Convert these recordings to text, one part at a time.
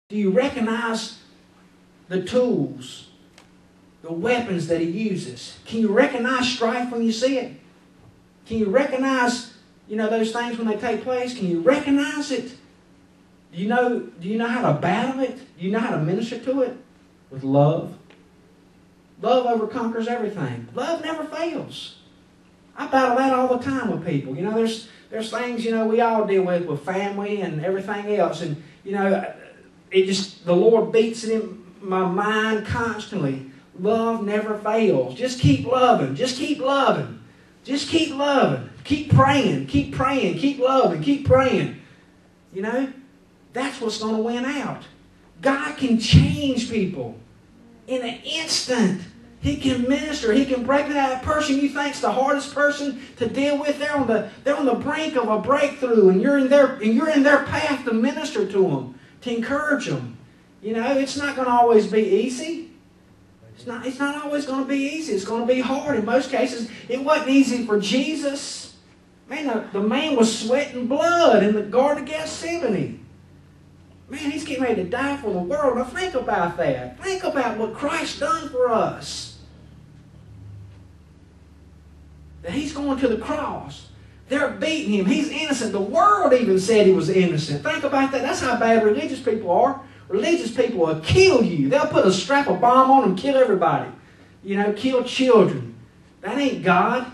Do you recognize the tools, the weapons that he uses? Can you recognize strife when you see it? Can you recognize, those things when they take place? Can you recognize it? Do you know how to battle it? Do you know how to minister to it? With love. Love overconquers everything. Love never fails. I battle that all the time with people. There's things, we all deal with family and everything else. And, the Lord beats it in my mind constantly. Love never fails. Just keep loving. Just keep loving. Just keep loving. Keep praying. Keep praying. Keep loving. Keep praying. That's what's going to win out. God can change people in an instant. He can minister. He can break that person you think's the hardest person to deal with. They're on the brink of a breakthrough, and you're in their path to minister to them, to encourage them. It's not going to always be easy. It's not always going to be easy. It's going to be hard. In most cases, it wasn't easy for Jesus. Man, the man was sweating blood in the Garden of Gethsemane. Man, he's getting ready to die for the world. Now think about that. Think about what Christ done for us. That he's going to the cross. They're beating him. He's innocent. The world even said he was innocent. Think about that. That's how bad religious people are. Religious people will kill you. They'll put strap a bomb on and kill everybody. Kill children. That ain't God.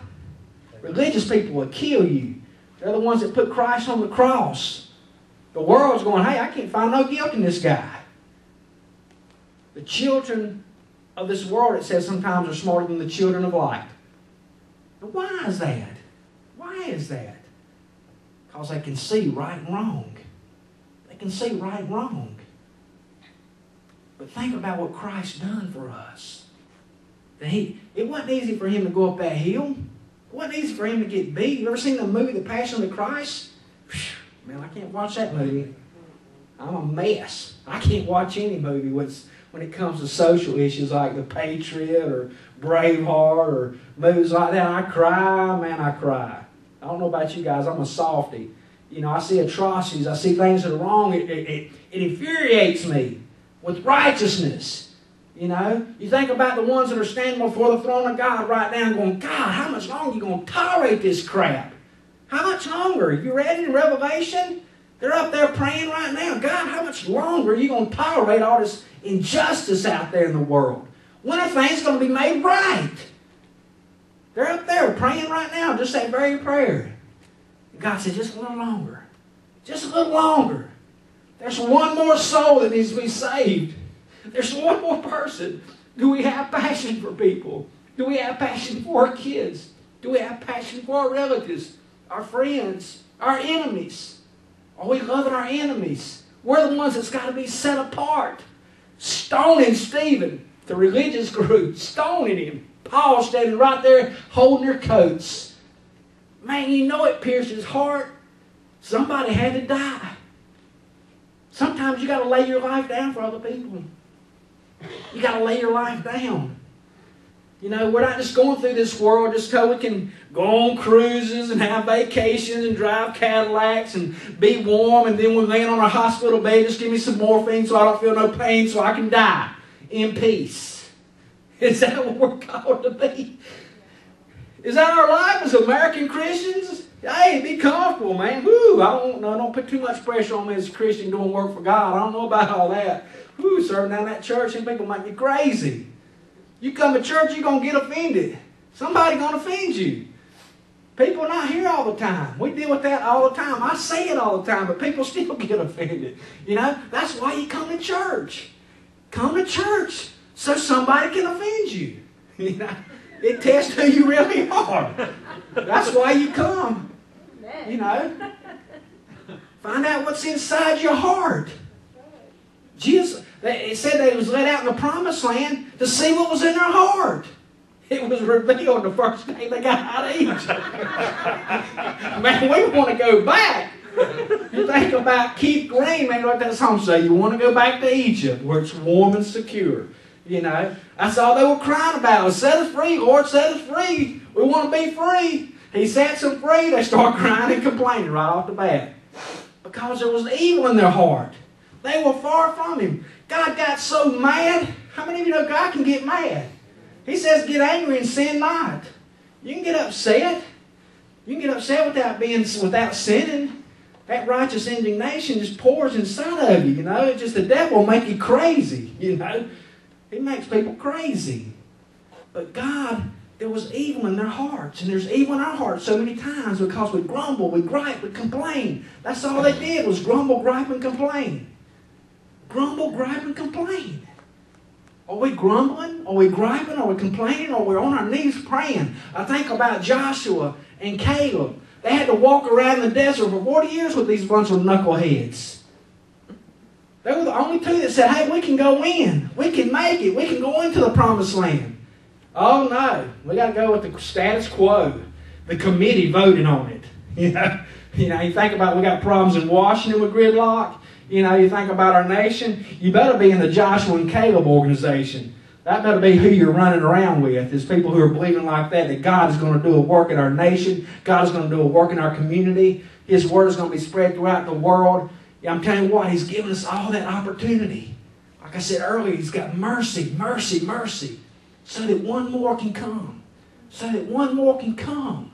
Religious people will kill you. They're the ones that put Christ on the cross. The world's going, hey, I can't find no guilt in this guy. The children of this world, it says, sometimes are smarter than the children of light. But why is that? Why is that? Because they can see right and wrong. They can see right and wrong. But think about what Christ done for us. It wasn't easy for him to go up that hill. It wasn't easy for him to get beat. You ever seen the movie The Passion of the Christ? Man, I can't watch that movie. I'm a mess. I can't watch any movie when it comes to social issues like The Patriot or Braveheart or movies like that. I cry, man, I cry. I don't know about you guys. I'm a softie. I see atrocities. I see things that are wrong. It infuriates me with righteousness. You think about the ones that are standing before the throne of God right now and going, God, how much longer are you going to tolerate this crap? How much longer? You read it in Revelation? They're up there praying right now. God, how much longer are you going to tolerate all this injustice out there in the world? When are things going to be made right? They're up there praying right now, just that very prayer. And God said, just a little longer. Just a little longer. There's one more soul that needs to be saved. There's one more person. Do we have passion for people? Do we have passion for our kids? Do we have passion for our relatives? Our friends, our enemies? Are we loving our enemies? We're the ones that's got to be set apart. Stoning Stephen, the religious group, stoning him. Paul standing right there holding their coats. Man, it pierced his heart. Somebody had to die. Sometimes you got to lay your life down for other people. You got to lay your life down. We're not just going through this world just so we can go on cruises and have vacations and drive Cadillacs and be warm, and then we're laying on a hospital bed, just give me some morphine so I don't feel no pain so I can die in peace. Is that what we're called to be? Is that our life as American Christians? Hey, be comfortable, man. Woo, I don't put too much pressure on me as a Christian doing work for God. I don't know about all that. Woo, serving down that church, and people make me crazy. You come to church, you're going to get offended. Somebody's going to offend you. People are not here all the time. We deal with that all the time. I say it all the time, but people still get offended. That's why you come to church. Come to church so somebody can offend you. It tests who you really are. That's why you come. Find out what's inside your heart. Jesus, it said they was let out in the promised land to see what was in their heart. It was revealed the first day they got out of Egypt. Man, we want to go back. You think about Keith Green, man, what that song say? You want to go back to Egypt where it's warm and secure. That's all they were crying about. Set us free, Lord, set us free. We want to be free. He sets them free. They start crying and complaining right off the bat. Because there was evil in their heart. They were far from Him. God got so mad. How many of you know God can get mad? He says, get angry and sin not. You can get upset. You can get upset without sinning. That righteous indignation just pours inside of you, you know. It's just the devil will make you crazy, you know. He makes people crazy. But God, there was evil in their hearts. And there's evil in our hearts so many times because we grumble, we gripe, we complain. That's all they did was grumble, gripe, and complain. Grumble, gripe, and complain. Are we grumbling? Are we griping? Are we complaining? Or are we on our knees praying? I think about Joshua and Caleb. They had to walk around the desert for 40 years with these bunch of knuckleheads. They were the only two that said, hey, we can go in. We can make it. We can go into the promised land. Oh, no. We got to go with the status quo. The committee voted on it. You think about we got problems in Washington with gridlock. You think about our nation. You better be in the Joshua and Caleb organization. That better be who you're running around with, is people who are believing like that God is going to do a work in our nation. God is going to do a work in our community. His word is going to be spread throughout the world. Yeah, I'm telling you what, He's given us all that opportunity. Like I said earlier, He's got mercy, mercy, mercy, so that one more can come. So that one more can come.